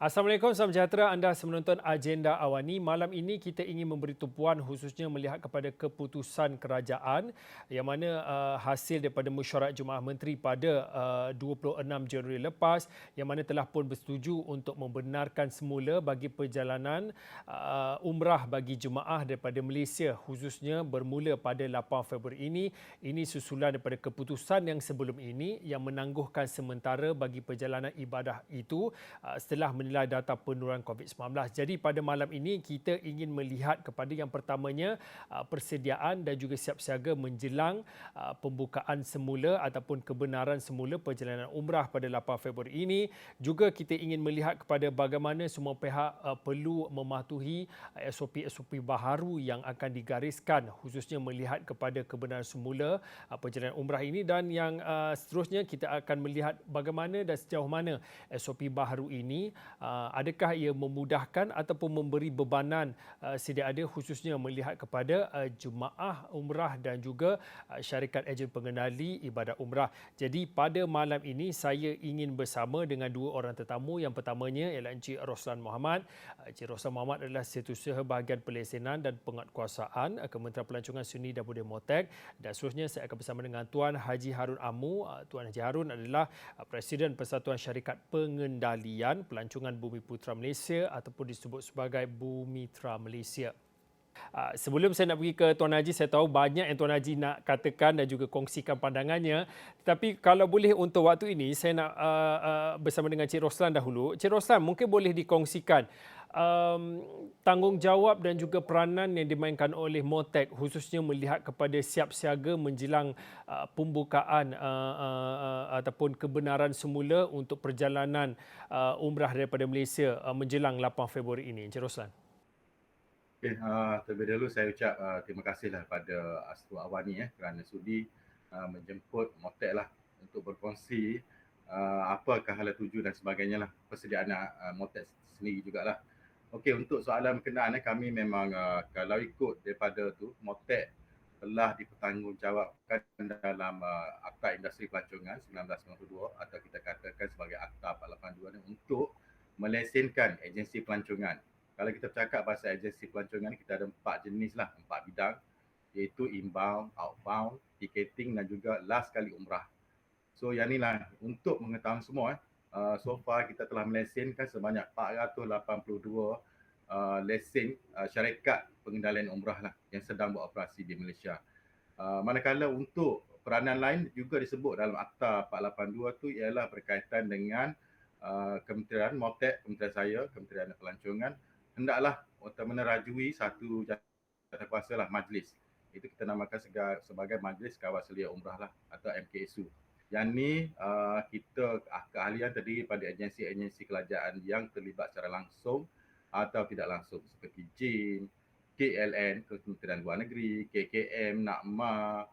Assalamualaikum, salam sejahtera. Anda menonton Agenda Awani. Malam ini kita ingin memberi tumpuan khususnya melihat kepada keputusan kerajaan yang mana hasil daripada mesyuarat Jemaah Menteri pada 26 Januari lepas yang mana telah pun bersetuju untuk membenarkan semula bagi perjalanan umrah bagi jemaah daripada Malaysia khususnya bermula pada 8 Februari ini. Ini susulan daripada keputusan yang sebelum ini yang menangguhkan sementara bagi perjalanan ibadah itu setelah menilai data penurunan COVID-19. Jadi pada malam ini kita ingin melihat kepada yang pertamanya persediaan dan juga siap siaga menjelang pembukaan semula ataupun kebenaran semula perjalanan umrah pada 8 Februari ini. Juga kita ingin melihat kepada bagaimana semua pihak perlu mematuhi SOP-SOP baharu yang akan digariskan khususnya melihat kepada kebenaran semula perjalanan umrah ini, dan yang seterusnya kita akan melihat bagaimana dan sejauh mana SOP baharu ini adakah ia memudahkan ataupun memberi bebanan sedia ada khususnya melihat kepada jemaah umrah dan juga syarikat ejen pengendali ibadah umrah. Jadi pada malam ini saya ingin bersama dengan dua orang tetamu. Yang pertamanya ialah Encik Roslan Mohamad. Encik Roslan Mohamad adalah Setiausaha Bahagian Pelesenan dan Penguatkuasaan Kementerian Pelancongan Seni dan Budaya Motek, dan seterusnya saya akan bersama dengan Tuan Haji Harun Amu. Tuan Haji Harun adalah Presiden Persatuan Syarikat Pengendalian Pelancongan Bumi Putra Malaysia ataupun disebut sebagai Bumitra Malaysia. Sebelum saya nak pergi ke Tuan Haji, saya tahu banyak yang Tuan Haji nak katakan dan juga kongsikan pandangannya. Tetapi kalau boleh untuk waktu ini, saya nak bersama dengan Cik Roslan dahulu. Cik Roslan, mungkin boleh dikongsikan tanggungjawab dan juga peranan yang dimainkan oleh Motek khususnya melihat kepada siap siaga menjelang pembukaan ataupun kebenaran semula untuk perjalanan umrah daripada Malaysia menjelang 8 Februari ini. Encik Roslan. Okay, terlebih dahulu saya ucap terima kasihlah pada Astro Awani kerana sudi menjemput Motek lah untuk berkongsi apakah hala tuju dan sebagainya lah, persediaan Motek sendiri jugalah. Okey, untuk soalan berkenaan kami memang kalau ikut daripada tu, Motek telah dipertanggungjawabkan dalam Akta Industri Pelancongan 1992 atau kita katakan sebagai Akta 482 untuk melesenkan agensi pelancongan. Kalau kita bercakap pasal agensi pelancongan, kita ada 4 jenis lah, 4 bidang, iaitu inbound, outbound, ticketing dan juga last kali umrah. So yang inilah untuk mengetahui semua, so far kita telah melesenkan sebanyak 482 lesen syarikat pengendalian umrah lah yang sedang beroperasi di Malaysia. Manakala untuk peranan lain juga disebut dalam Akta 482 tu ialah berkaitan dengan Kementerian Motek, Kementerian saya, Kementerian Pelancongan hendaklah untuk menerajui satu jawatankuasa lah, majlis. Itu kita namakan sebagai Majlis Kawal Selia Umrah lah atau MKSU. Yang ni kita keahlian terdiri pada agensi-agensi kerajaan yang terlibat secara langsung atau tidak langsung seperti JIM, KLN, Kementerian Luar Negeri, KKM, NAKMA,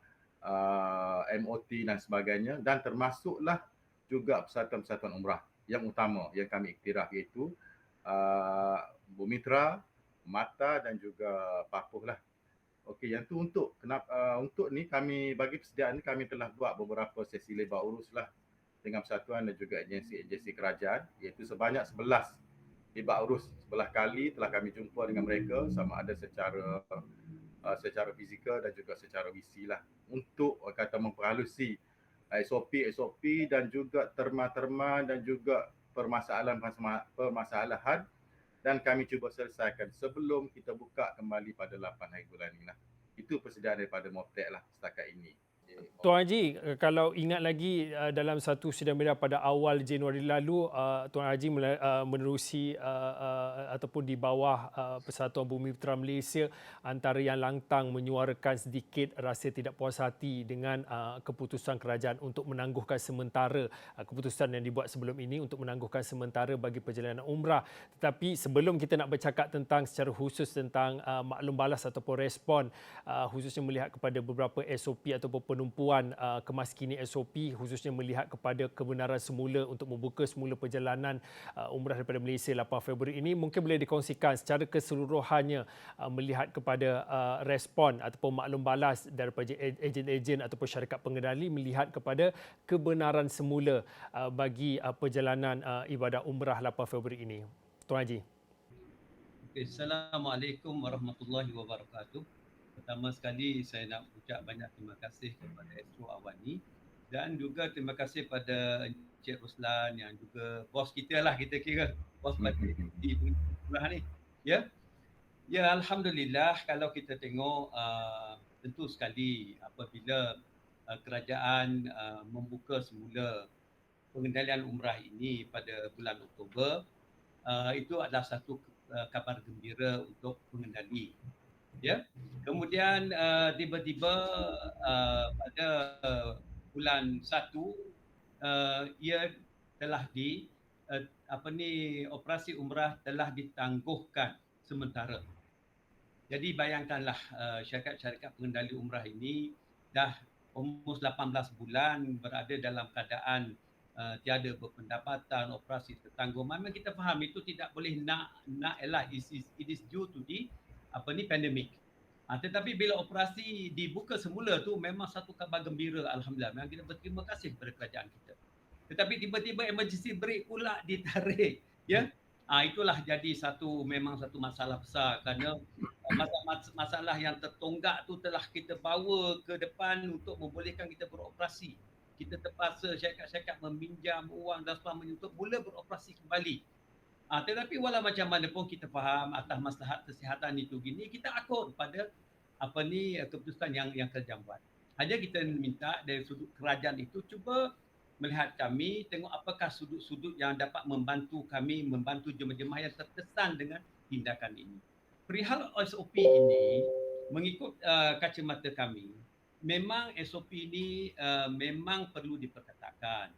MOT dan sebagainya, dan termasuklah juga persatuan-persatuan umrah yang utama yang kami iktiraf iaitu Bumitra, Mata dan juga Papuh lah. Okey, yang tu untuk ni kami bagi persediaan ni kami telah buat beberapa sesi lebar urus lah dengan persatuan dan juga agensi-agensi kerajaan, iaitu sebanyak 11 lebar urus. 11 kali telah kami jumpa dengan mereka sama ada secara fizikal dan juga secara visi lah untuk kata memperhalusi SOP dan juga terma-terma dan juga permasalahan dan kami cuba selesaikan sebelum kita buka kembali pada 8 hari bulan ini lah. Itu persediaan daripada Motek lah setakat ini. Tuan Haji, kalau ingat lagi dalam satu sidang media pada awal Januari lalu, Tuan Haji menerusi ataupun di bawah Persatuan Bumi Putra Malaysia antara yang lantang menyuarakan sedikit rasa tidak puas hati dengan keputusan kerajaan untuk menangguhkan sementara keputusan yang dibuat sebelum ini untuk menangguhkan sementara bagi perjalanan umrah. Tetapi sebelum kita nak bercakap tentang secara khusus tentang maklum balas ataupun respon khususnya melihat kepada beberapa SOP ataupun penumpuan kemaskini SOP khususnya melihat kepada kebenaran semula untuk membuka semula perjalanan umrah daripada Malaysia 8 Februari ini, mungkin boleh dikongsikan secara keseluruhannya melihat kepada respon ataupun maklum balas daripada ejen-ejen ataupun syarikat pengendali melihat kepada kebenaran semula bagi perjalanan ibadah umrah 8 Februari ini. Tuan Haji. Okay, Assalamualaikum warahmatullahi wabarakatuh. Pertama sekali saya nak ucap banyak terima kasih kepada Astro Awani dan juga terima kasih pada Encik Ruslan yang juga bos kita lah, kita kira bos balik di Pengurah ni. Ya. Ya, alhamdulillah kalau kita tengok tentu sekali apabila kerajaan membuka semula pengendalian umrah ini pada bulan Oktober, itu adalah satu kabar gembira untuk pengendali. Ya. Kemudian tiba-tiba pada bulan 1 ia telah operasi umrah telah ditangguhkan sementara. Jadi bayangkanlah syarikat-syarikat pengendali umrah ini dah almost 18 bulan berada dalam keadaan tiada berpendapatan, operasi tertangguh. Memang kita faham itu tidak boleh nak elak. It is due to the pandemik. Tetapi bila operasi dibuka semula tu memang satu kabar gembira, alhamdulillah. Memang kita berterima kasih kepada kerajaan kita. Tetapi tiba-tiba emergency brake pula ditarik, ya. Itulah jadi memang satu masalah besar kerana masalah yang tertonggak tu telah kita bawa ke depan untuk membolehkan kita beroperasi. Kita terpaksa syarikat-syarikat meminjam wang dan sebagainya untuk mula beroperasi kembali. Tetapi walau macam mana pun kita faham atas maslahat kesihatan itu gini, kita akur pada keputusan yang kerajaan buat. Hanya kita minta dari sudut kerajaan itu cuba melihat kami, tengok apakah sudut-sudut yang dapat membantu kami, membantu jemaah-jemaah yang terkesan dengan tindakan ini. Perihal SOP ini, mengikut kacamata kami, memang SOP ini memang perlu diperketatkan.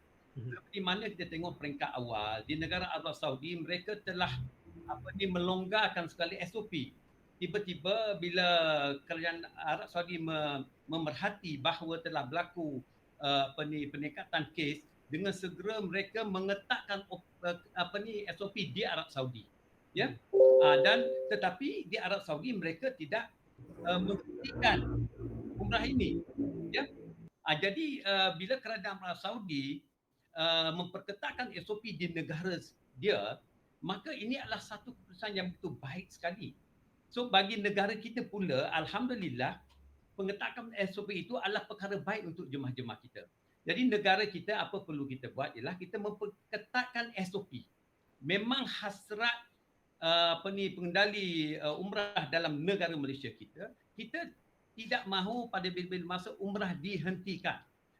Di mana kita tengok peringkat awal, di negara Arab Saudi, mereka telah melonggarkan sekali SOP. Tiba-tiba bila kerajaan Arab Saudi memerhati bahawa telah berlaku peningkatan kes, dengan segera mereka mengetatkan SOP di Arab Saudi, ya. Dan tetapi di Arab Saudi mereka tidak menghentikan umrah ini, ya. Jadi bila kerajaan Arab Saudi memperketatkan SOP di negara dia, maka ini adalah satu keputusan yang betul baik sekali. So bagi negara kita pula, alhamdulillah, pengetakan SOP itu adalah perkara baik untuk jemaah-jemaah kita. Jadi negara kita apa perlu kita buat ialah kita memperketatkan SOP. Memang hasrat pengendali umrah dalam negara Malaysia kita tidak mahu pada bila masa umrah dihentikan.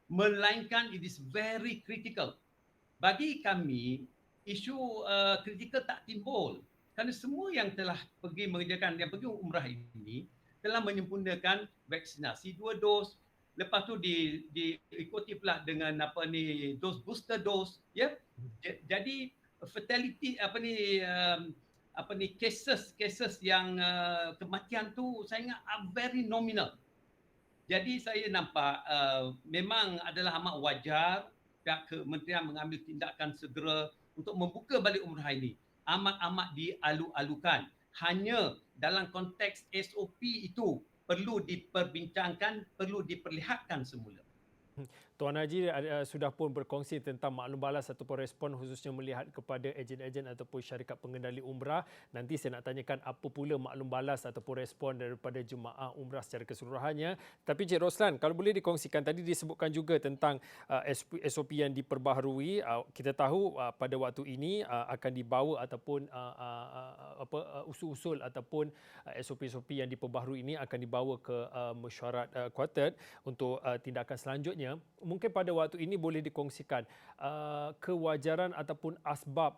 Melainkan it is very critical. Bagi kami, isu kritikal tak timbul. Kerana semua yang telah pergi umrah ini telah menyempurnakan vaksinasi 2 dos. Lepas tu diikuti pula dengan dos booster dose, ya. Jadi fatality cases yang kematian tu saya ingat very nominal. Jadi saya nampak memang adalah amat wajar pihak kementerian mengambil tindakan segera untuk membuka balik umrah ini. Amat dialu-alukan. Hanya dalam konteks SOP itu perlu diperbincangkan, perlu diperlihatkan semula. Tuan Haji sudah pun berkongsi tentang maklum balas ataupun respon khususnya melihat kepada ejen-ejen ataupun syarikat pengendali umrah. Nanti saya nak tanyakan apa pula maklum balas ataupun respon daripada jemaah umrah secara keseluruhannya. Tapi Cik Roslan, kalau boleh dikongsikan, tadi disebutkan juga tentang SOP yang diperbaharui. Kita tahu pada waktu ini akan dibawa ataupun usul-usul ataupun SOP-SOP yang diperbaharui ini akan dibawa ke mesyuarat kuartet untuk tindakan selanjutnya. Mungkin pada waktu ini boleh dikongsikan kewajaran ataupun asbab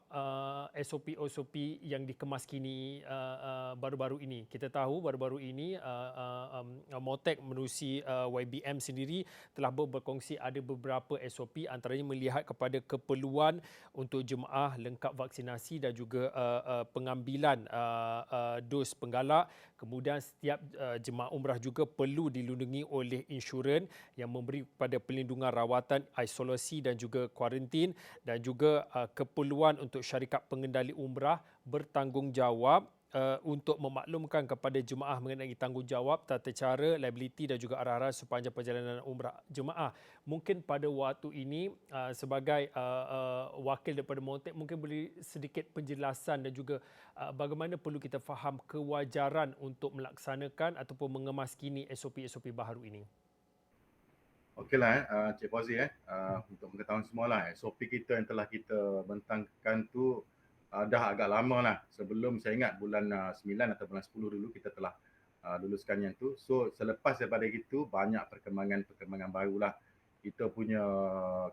SOP-SOP yang dikemas kini baru-baru ini. Kita tahu baru-baru ini Motek menerusi YBM sendiri telah berkongsi ada beberapa SOP, antaranya melihat kepada keperluan untuk jemaah lengkap vaksinasi dan juga pengambilan dos penggalak. Kemudian setiap jemaah umrah juga perlu dilindungi oleh insurans yang memberi kepada perlindungan rawatan, isolasi dan juga kuarantin, dan juga keperluan untuk syarikat pengendali umrah bertanggungjawab untuk memaklumkan kepada jemaah mengenai tanggungjawab, tata cara, liability dan juga arah-arah sepanjang perjalanan umrah jemaah. Mungkin pada waktu ini sebagai wakil daripada Montek mungkin boleh sedikit penjelasan dan juga bagaimana perlu kita faham kewajaran untuk melaksanakan ataupun mengemaskini SOP-SOP baharu ini. Okeylah, Cik Fauzi, untuk mengetahui semualah, SOP kita yang telah kita bentangkan tu dah agak lama lah. Sebelum saya ingat bulan 9 atau bulan 10 dulu kita telah luluskan yang tu. So selepas daripada itu banyak perkembangan barulah. Kita punya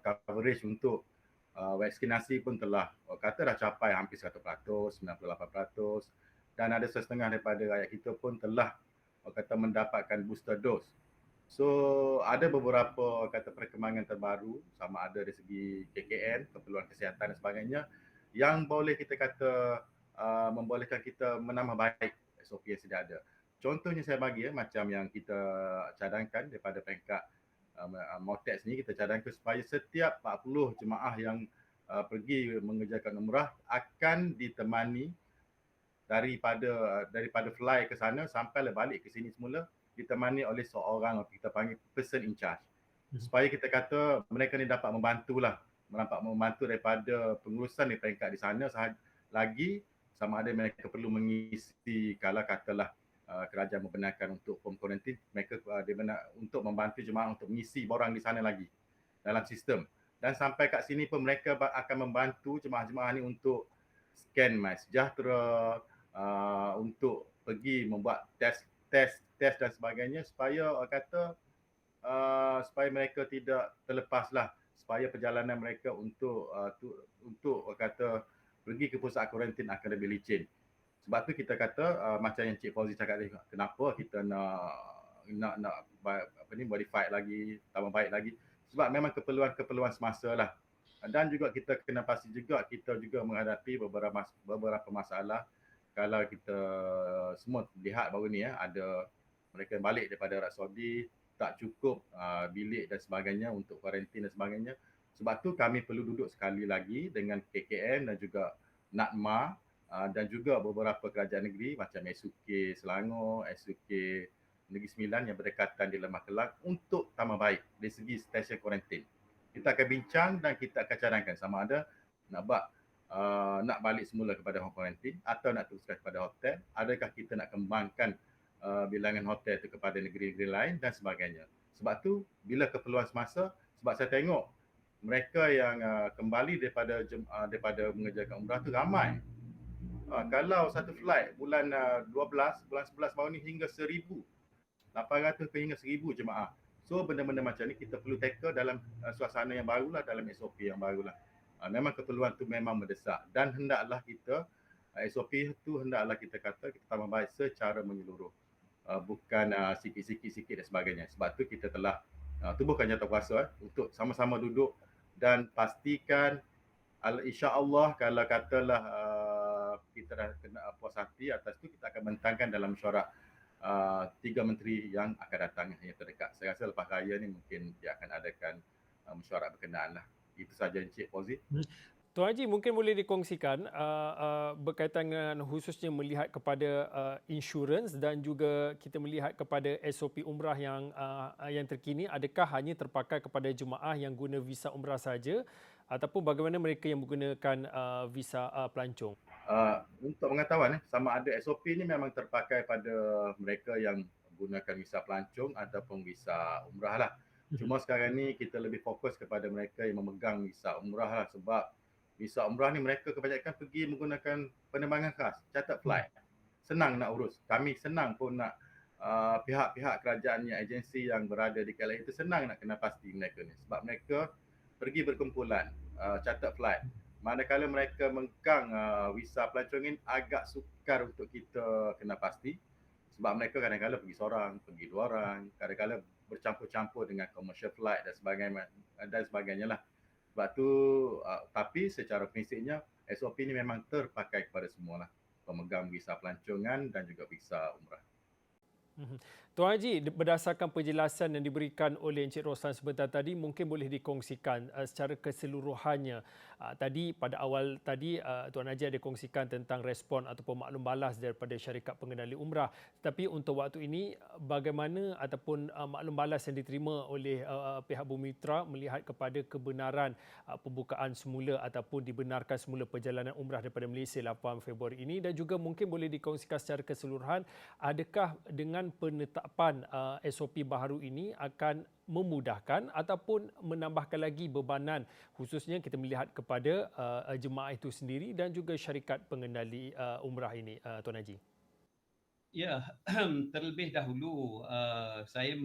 coverage untuk vaksinasi pun telah kata dah capai hampir 100%, 98%, dan ada setengah daripada rakyat kita pun telah kata mendapatkan booster dose. So ada beberapa kata perkembangan terbaru sama ada dari segi KKN, keperluan kesihatan dan sebagainya yang boleh kita kata membolehkan kita menambah baik SOP yang sedia ada. Contohnya saya bagi macam yang kita cadangkan daripada peringkat Motex ni, kita cadangkan supaya setiap 40 jemaah yang pergi mengerjakan umrah akan ditemani daripada fly ke sana sampai balik ke sini semula ditemani oleh seorang kita panggil person in charge. Supaya kita kata mereka ni dapat membantu daripada pengurusan di peringkat di sana lagi sama ada mereka perlu mengisi kalau katalah kerajaan membenarkan untuk home quarantine, mereka untuk membantu jemaah untuk mengisi borang di sana lagi dalam sistem. Dan sampai kat sini pun mereka akan membantu jemaah-jemaah ni untuk scan MySejahtera, untuk pergi membuat test dan sebagainya supaya supaya mereka tidak terlepaslah, supaya perjalanan mereka untuk pergi ke pusat kuarantin akan lebih licin. Sebab tu kita kata macam yang Cik Fauzi cakap tadi, kenapa kita nak modify lagi, tambah baik lagi, sebab memang keperluan semasa lah. Dan juga kita kena pasti juga kita juga menghadapi beberapa masalah. Kalau kita semua lihat baru ni ada mereka balik daripada Arab Saudi, tak cukup bilik dan sebagainya untuk kuarantin dan sebagainya. Sebab tu kami perlu duduk sekali lagi dengan KKN dan juga NATMA dan juga beberapa kerajaan negeri macam SUK Selangor, SUK Negeri Sembilan yang berdekatan di Lemah Kelak untuk tambah baik dari segi stesen kuarantin. Kita akan bincang dan kita akan cadangkan sama ada nak balik semula kepada home quarantine atau nak teruskan kepada hotel, adakah kita nak kembangkan bilangan hotel itu kepada negeri-negeri lain dan sebagainya. Sebab tu bila keperluan semasa, sebab saya tengok mereka yang kembali daripada mengerjakan umrah tu ramai. Kalau satu flight bulan 12, bulan 11 baru ni hingga 1,800 ke hingga 1,000 jemaah. So benda-benda macam ni kita perlu tackle dalam suasana yang barulah, dalam SOP yang barulah. Memang keperluan tu memang mendesak dan hendaklah kita SOP tu hendaklah kita kata kita tambah baik secara menyeluruh. Bukan sikit-sikit dan sebagainya. Sebab tu kita telah tubuhkan jawatankuasa untuk sama-sama duduk dan pastikan insya-Allah kalau katalah kita dah kena puas hati atas tu, kita akan bentangkan dalam mesyuarat 3 menteri yang akan datang yang terdekat. Saya rasa lepas raya ni mungkin dia akan adakan mesyuarat berkenaan lah. Itu saja Encik Fauzi. Tuan Haji, mungkin boleh dikongsikan berkaitan dengan khususnya melihat kepada insurans dan juga kita melihat kepada SOP umrah yang terkini, adakah hanya terpakai kepada jemaah yang guna visa umrah saja ataupun bagaimana mereka yang menggunakan visa pelancong? Untuk pengetahuan, sama ada SOP ni memang terpakai pada mereka yang gunakan visa pelancong ataupun visa umrah lah. Cuma sekarang ni kita lebih fokus kepada mereka yang memegang visa umrah lah, sebab visa umrah ni mereka kebanyakan pergi menggunakan penerbangan khas, chartered flight. Senang nak urus. Kami senang pun nak pihak-pihak kerajaan yang agensi yang berada di KL itu senang nak kena pasti mereka ni. Sebab mereka pergi berkumpulan chartered flight. Manakala mereka memegang visa pelancongin agak sukar untuk kita kena pasti. Sebab mereka kadang-kadang pergi seorang, pergi 2 orang, kadang-kadang bercampur-campur dengan commercial flight dan sebagainya lah. Sebab tu, tapi secara prinsipnya SOP ni memang terpakai kepada semua lah, pemegang visa pelancongan dan juga visa umrah. Mhm. Tuan Haji, berdasarkan penjelasan yang diberikan oleh Encik Roslan sebentar tadi, mungkin boleh dikongsikan secara keseluruhannya. Tadi pada awal tadi Tuan Haji ada kongsikan tentang respon ataupun maklum balas daripada syarikat pengendali umrah. Tapi untuk waktu ini bagaimana ataupun maklum balas yang diterima oleh pihak Bumiputera melihat kepada kebenaran pembukaan semula ataupun dibenarkan semula perjalanan umrah daripada Malaysia 8 Februari ini, dan juga mungkin boleh dikongsikan secara keseluruhan, adakah dengan penetapan SOP baharu ini akan memudahkan ataupun menambahkan lagi bebanan, khususnya kita melihat kepada jemaah itu sendiri dan juga syarikat pengendali umrah ini, Tuan Haji? Ya, terlebih dahulu saya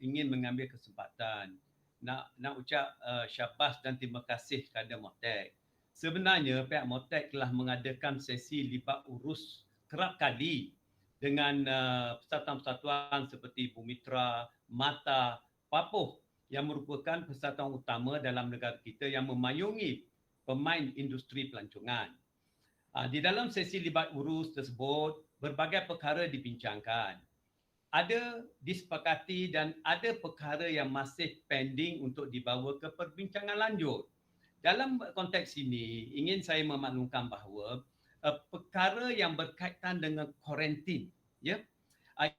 ingin mengambil kesempatan nak ucap syabas dan terima kasih kepada Motek. Sebenarnya pihak Motek telah mengadakan sesi libat urus kerap kali dengan persatuan-persatuan seperti Bumiputera, Mata, Papoh yang merupakan persatuan utama dalam negara kita yang memayungi pemain industri pelancongan. Di dalam sesi libat urus tersebut, berbagai perkara dibincangkan. Ada disepakati dan ada perkara yang masih pending untuk dibawa ke perbincangan lanjut. Dalam konteks ini, ingin saya memaklumkan bahawa perkara yang berkaitan dengan kuarantin, ya,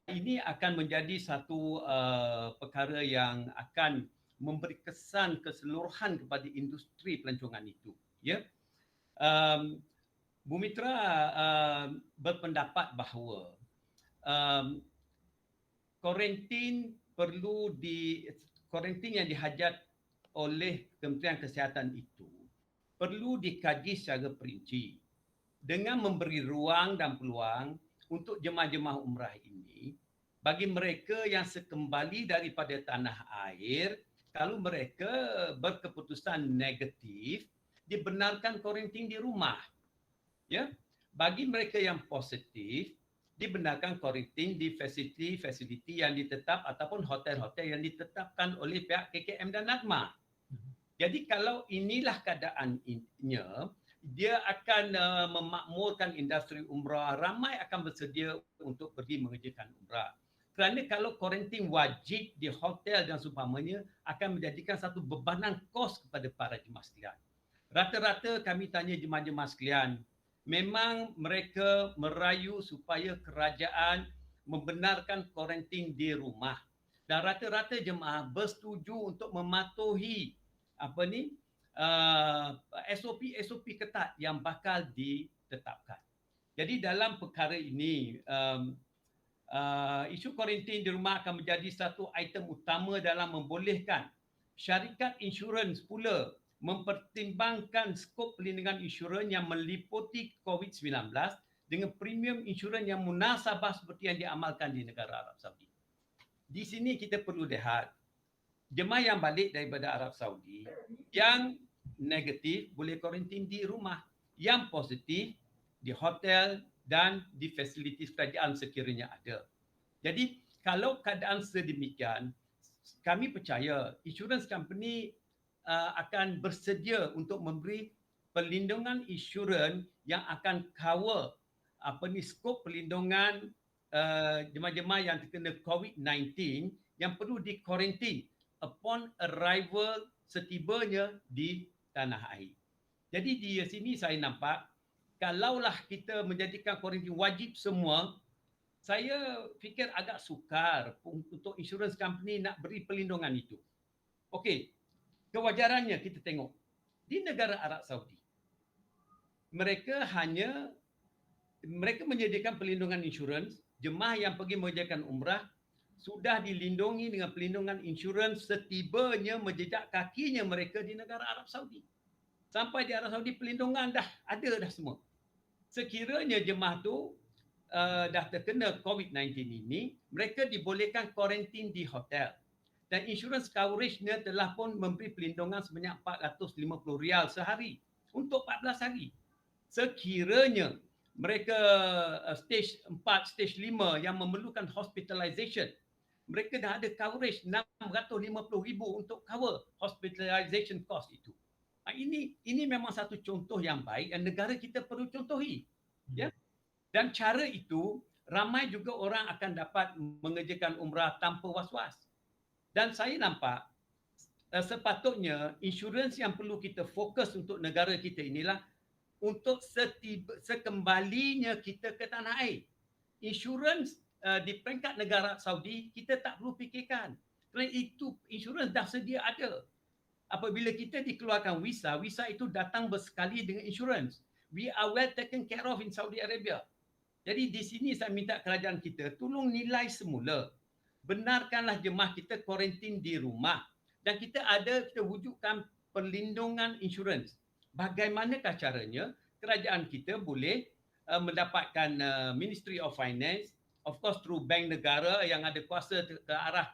ini akan menjadi satu perkara yang akan memberi kesan keseluruhan kepada industri pelancongan itu, ya. Bumiputera berpendapat bahawa kuarantin yang dihajat oleh Kementerian Kesihatan itu perlu dikaji secara perinci dengan memberi ruang dan peluang untuk jemaah-jemaah umrah ini bagi mereka yang sekembali daripada tanah air, kalau mereka berkeputusan negatif, dibenarkan kuarantin di rumah. Ya, bagi mereka yang positif, dibenarkan kuarantin di fasiliti yang ditetap ataupun hotel-hotel yang ditetapkan oleh pihak KKM dan NADMA. Jadi kalau inilah keadaannya, dia akan memakmurkan industri umrah, ramai akan bersedia untuk pergi mengerjakan umrah. Kerana kalau kuarantin wajib di hotel dan seumpamanya akan menjadikan satu bebanan kos kepada para jemaah sekalian. Rata-rata kami tanya jemaah-jemaah sekalian, memang mereka merayu supaya kerajaan membenarkan kuarantin di rumah. Dan rata-rata jemaah bersetuju untuk mematuhi SOP ketat yang bakal ditetapkan. Jadi dalam perkara ini, isu kuarantin di rumah akan menjadi satu item utama dalam membolehkan syarikat insurans pula mempertimbangkan skop perlindungan insurans yang meliputi COVID-19 dengan premium insurans yang munasabah seperti yang diamalkan di negara Arab Saudi. Di sini kita perlu lihat, jemaah yang balik daripada Arab Saudi yang negatif boleh kuarantin di rumah, yang positif di hotel dan di fasilitis kerajaan sekiranya ada. Jadi kalau keadaan sedemikian, kami percaya insurance company akan bersedia untuk memberi perlindungan insurans yang akan cover skop perlindungan jemaah-jemaah yang terkena COVID-19 yang perlu dikuarantin upon arrival setibanya di tanah air. Jadi di sini saya nampak, kalaulah kita menjadikan kuarantin wajib semua, saya fikir agak sukar untuk insurance company nak beri perlindungan itu. Okey, kewajarannya kita tengok di negara Arab Saudi, mereka menyediakan perlindungan insurans. Jemaah yang pergi mengerjakan umrah sudah dilindungi dengan perlindungan insurans setibanya menjejak kakinya mereka di negara Arab Saudi. Sampai di Arab Saudi perlindungan dah ada dah semua. Sekiranya jemaah tu dah terkena COVID-19 ini, mereka dibolehkan kuarantin di hotel. Dan insurans coverage-nya telah pun memberi perlindungan sebanyak RM450 sehari untuk 14 hari. Sekiranya mereka stage 4, stage 5 yang memerlukan hospitalization, mereka dah ada coverage RM650,000 untuk cover hospitalization cost itu. Ini memang satu contoh yang baik yang negara kita perlu contohi. Ya? Dan cara itu ramai juga orang akan dapat mengerjakan umrah tanpa was-was. Dan saya nampak sepatutnya insurans yang perlu kita fokus untuk negara kita inilah untuk sekembalinya kita ke tanah air. Insurans di peringkat negara Saudi kita tak perlu fikirkan. Kerana itu insurans dah sedia ada. Apabila kita dikeluarkan visa, visa itu datang bersekali dengan insurans. We are well taken care of in Saudi Arabia. Jadi di sini saya minta kerajaan kita tolong nilai semula. Benarkanlah jemaah kita kuarantin di rumah. Dan kita wujudkan perlindungan insurans. Bagaimanakah caranya kerajaan kita boleh mendapatkan Ministry of Finance, of course through bank negara yang ada kuasa ke arah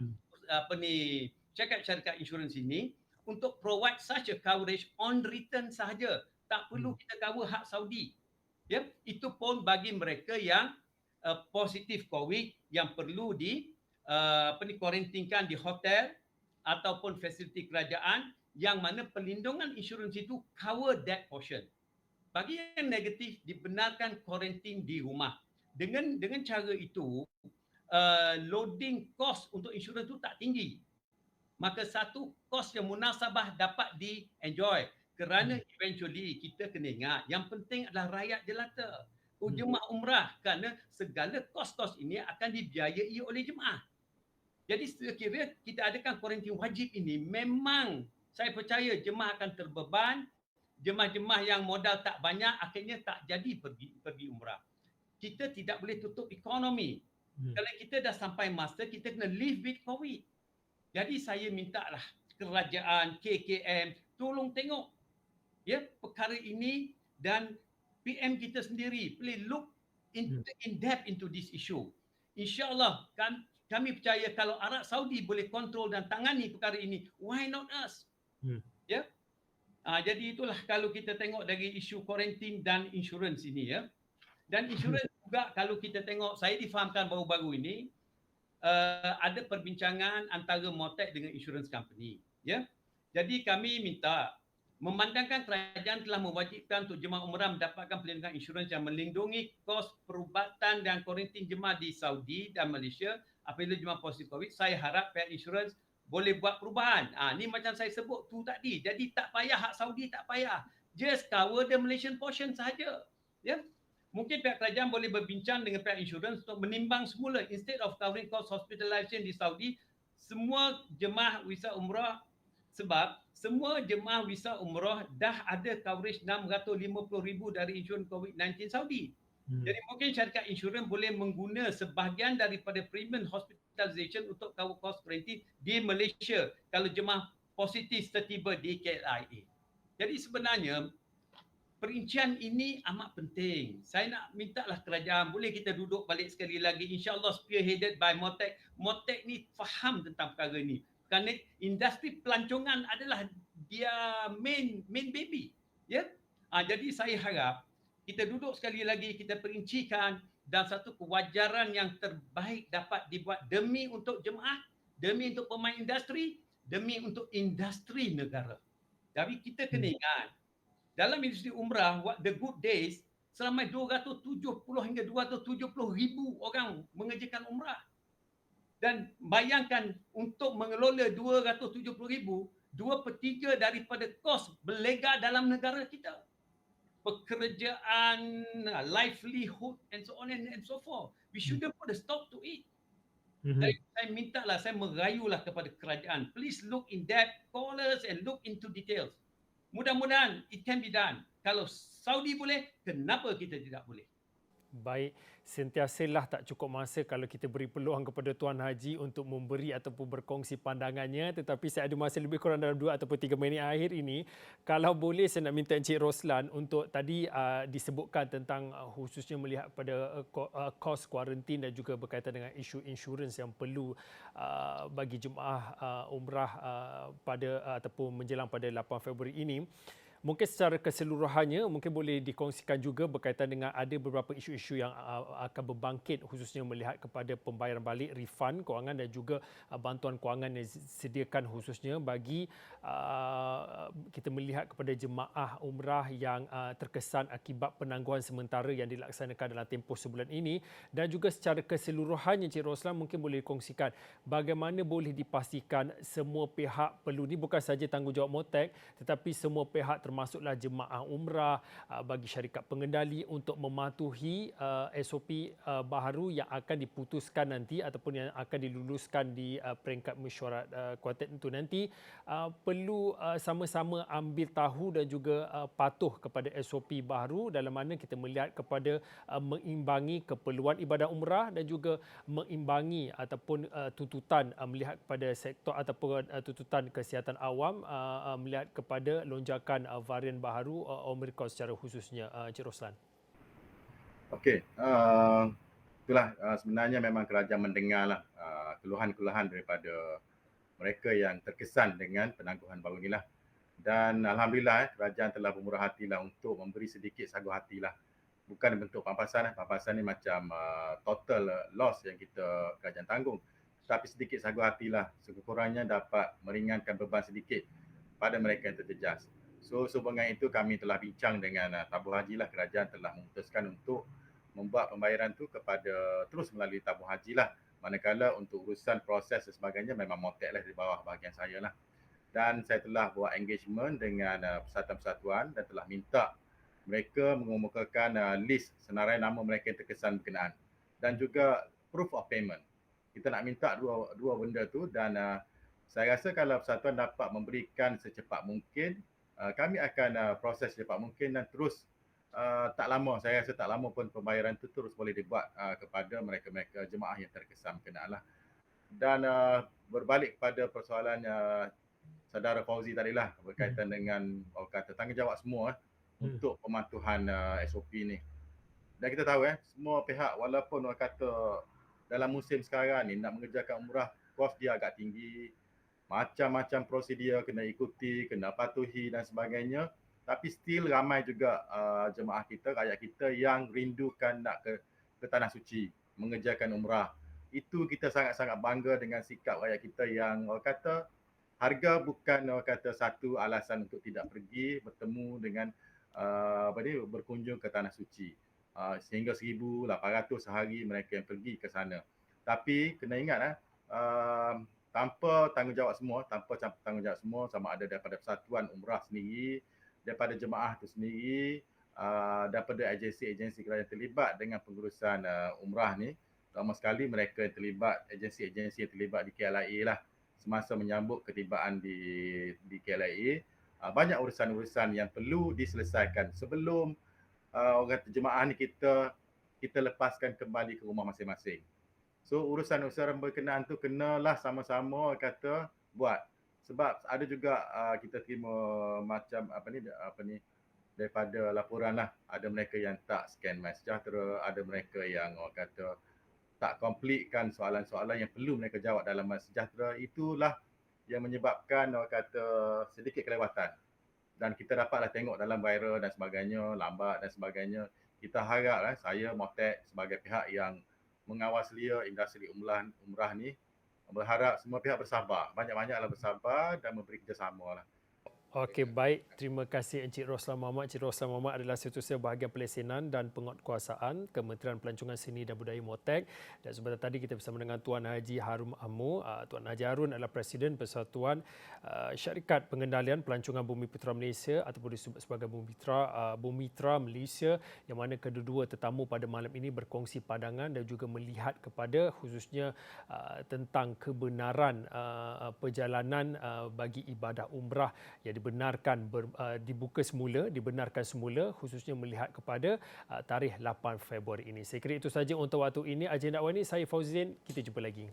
syarikat insurans ini untuk provide such a coverage on return sahaja. Tak perlu kita cover hak Saudi. Ya, itu pun bagi mereka yang positif COVID yang perlu kuarantinkan di hotel ataupun fasiliti kerajaan yang mana perlindungan insurans itu cover that portion. Bagi yang negatif dibenarkan kuarantin di rumah. Dengan cara itu loading cost untuk insurans itu tak tinggi. Maka satu kos yang munasabah dapat di-enjoy. Kerana eventually kita kena ingat yang penting adalah rakyat jelata. Jemaah umrah kerana segala kos-kos ini akan dibiayai oleh jemaah. Jadi sekiranya kita adakan kuarantin wajib ini, memang saya percaya jemaah akan terbeban. Jemaah-jemaah yang modal tak banyak akhirnya tak jadi pergi umrah. Kita tidak boleh tutup ekonomi. Kalau kita dah sampai masa kita kena live with COVID. Jadi saya mintalah kerajaan, KKM, tolong tengok perkara ini dan PM kita sendiri please look in depth into this issue. InsyaAllah kami percaya kalau Arab Saudi boleh kontrol dan tangani perkara ini, why not us? Jadi itulah kalau kita tengok dari isu kuarantin dan insurans ini ya. Dan insurans juga kalau kita tengok, saya difahamkan baru-baru ini ada perbincangan antara Motec dengan insurance company. Ya, jadi kami minta memandangkan kerajaan telah mewajibkan untuk jemaah umrah mendapatkan perlindungan insurans yang melindungi kos perubatan dan kuarantin jemaah di Saudi dan Malaysia apabila jemaah positif COVID. Saya harap pihak insurans boleh buat perubahan. Ni macam saya sebut tu tadi. Jadi tak payah hak Saudi, tak payah. Just cover the Malaysian portion sahaja. Ya. Mungkin pihak kerajaan boleh berbincang dengan pihak insurans untuk menimbang semula instead of covering cost hospitalization di Saudi, semua jemaah visa umrah, sebab semua jemaah visa umrah dah ada coverage 650,000 dari insurans COVID-19 Saudi. Jadi mungkin syarikat insurans boleh mengguna sebahagian daripada premium hospitalization untuk cover cost kuarantin di Malaysia kalau jemaah positif setiba di KLIA. Jadi sebenarnya perincian ini amat penting. Saya nak mintalah kerajaan boleh kita duduk balik sekali lagi, insya-Allah spearheaded by Motec. Motec ni faham tentang perkara ni. Kerana industri pelancongan adalah dia main baby. Ya. Jadi saya harap kita duduk sekali lagi, kita perincikan dan satu kewajaran yang terbaik dapat dibuat demi untuk jemaah, demi untuk pemain industri, demi untuk industri negara. Tapi kita kena ingat dalam industri umrah, the good days, seramai 270 hingga 270 ribu orang mengerjakan umrah. Dan bayangkan untuk mengelola 270 ribu, 2/3 daripada kos berlega dalam negara kita. Pekerjaan, livelihood and so on and so forth. We shouldn't put a stop to it. Saya mintalah, saya merayulah kepada kerajaan. Please look in depth, call us and look into details. Mudah-mudahan it can be done. Kalau Saudi boleh, kenapa kita tidak boleh? Baik, sentiasalah tak cukup masa kalau kita beri peluang kepada Tuan Haji untuk memberi ataupun berkongsi pandangannya, tetapi saya ada masa lebih kurang dalam 2 ataupun 3 minit akhir ini. Kalau boleh saya nak minta Encik Roslan untuk tadi disebutkan tentang khususnya melihat pada kos kuarantin dan juga berkaitan dengan isu insurans yang perlu bagi jemaah umrah pada ataupun menjelang pada 8 Februari ini. Mungkin secara keseluruhannya mungkin boleh dikongsikan juga berkaitan dengan ada beberapa isu-isu yang akan berbangkit khususnya melihat kepada pembayaran balik refund kewangan dan juga bantuan kewangan yang disediakan khususnya bagi kita melihat kepada jemaah umrah yang terkesan akibat penangguhan sementara yang dilaksanakan dalam tempoh sebulan ini, dan juga secara keseluruhannya Encik Roslan mungkin boleh dikongsikan bagaimana boleh dipastikan semua pihak perlu, ni bukan saja tanggungjawab MOTEC tetapi semua pihak termasuklah jemaah umrah, bagi syarikat pengendali untuk mematuhi SOP baharu yang akan diputuskan nanti ataupun yang akan diluluskan di peringkat mesyuarat kuartet itu nanti, perlu sama-sama ambil tahu dan juga patuh kepada SOP baharu dalam mana kita melihat kepada mengimbangi keperluan ibadah umrah dan juga mengimbangi ataupun tuntutan melihat kepada sektor ataupun tuntutan kesihatan awam melihat kepada lonjakan varian baharu Omicron secara khususnya, Encik Roslan. Okey, itulah sebenarnya memang kerajaan mendengarlah keluhan-keluhan daripada mereka yang terkesan dengan penangguhan baru inilah. Dan alhamdulillah kerajaan telah bermurah hatilah untuk memberi sedikit sagu hatilah. Bukan bentuk pampasan, pampasan ni macam total loss yang kerajaan tanggung. Tapi sedikit sagu hatilah, sekurang-kurangnya dapat meringankan beban sedikit pada mereka yang terjejas. So sehubungan itu kami telah bincang dengan tabung haji lah. Kerajaan telah memutuskan untuk membuat pembayaran tu kepada terus melalui tabung haji lah. Manakala untuk urusan proses dan sebagainya memang MOTEC lah di bawah bahagian saya lah. Dan saya telah buat engagement dengan persatuan-persatuan dan telah minta mereka mengemukakan list senarai nama mereka yang terkesan berkenaan dan juga proof of payment. Kita nak minta dua benda tu, dan saya rasa kalau persatuan dapat memberikan secepat mungkin, kami akan proses secepat mungkin dan terus tak lama, saya rasa tak lama pun pembayaran itu terus boleh dibuat kepada mereka-mereka jemaah yang terkesan berkenaan lah. Dan berbalik kepada persoalan saudara Fauzi tadilah berkaitan dengan kata tanggungjawab semua untuk pematuhan SOP ni. Dan kita tahu semua pihak walaupun kata dalam musim sekarang ni nak mengerjakan umrah, kos dia agak tinggi, macam-macam prosedur kena ikuti, kena patuhi dan sebagainya, tapi still ramai juga jemaah kita, rakyat kita yang rindukan nak ke tanah suci, mengerjakan umrah. Itu kita sangat-sangat bangga dengan sikap rakyat kita yang kata harga bukan kata satu alasan untuk tidak pergi bertemu dengan berkunjung ke tanah suci. Sehingga 1,800 sehari mereka yang pergi ke sana. Tapi kena ingat tanpa tanggungjawab semua, sama ada daripada persatuan umrah sendiri, daripada jemaah itu sendiri, daripada agensi-agensi kerajaan terlibat dengan pengurusan umrah ni, terutama sekali mereka yang terlibat, agensi-agensi yang terlibat di KLIA lah, semasa menyambut ketibaan di KLIA, banyak urusan-urusan yang perlu diselesaikan sebelum orang jemaah ni kita lepaskan kembali ke rumah masing-masing. So urusan-urusan berkenaan tu kenalah sama-sama kata buat. Sebab ada juga kita terima macam daripada laporan lah, ada mereka yang tak scan MySejahtera, ada mereka yang kata tak completekan soalan-soalan yang perlu mereka jawab dalam MySejahtera. Itulah yang menyebabkan kata sedikit kelewatan. Dan kita dapatlah tengok dalam viral dan sebagainya, lambat dan sebagainya. Kita harap saya MOTEC sebagai pihak yang mengawasi industri umrah ni, berharap semua pihak bersabar, banyak-banyaklah bersabar dan memberi kerjasama lah. Okey, baik. Terima kasih Encik Roslan Mohamad. Encik Roslan Mohamad adalah Setiausaha Bahagian Pelesenan dan Penguatkuasaan Kementerian Pelancongan Seni dan Budaya MOTEC. Dan sebentar tadi kita bersama dengan Tuan Haji Harun Ammu. Tuan Haji Harun adalah Presiden Persatuan Syarikat Pengendalian Pelancongan Bumi Putera Malaysia ataupun disebut sebagai Bumiputera Malaysia, yang mana kedua-dua tetamu pada malam ini berkongsi pandangan dan juga melihat kepada khususnya tentang kebenaran perjalanan bagi ibadah umrah yang dibenarkan semula khususnya melihat kepada tarikh 8 Februari ini. Saya kira itu saja untuk waktu ini agenda awal ini. Saya Fauzin, kita jumpa lagi.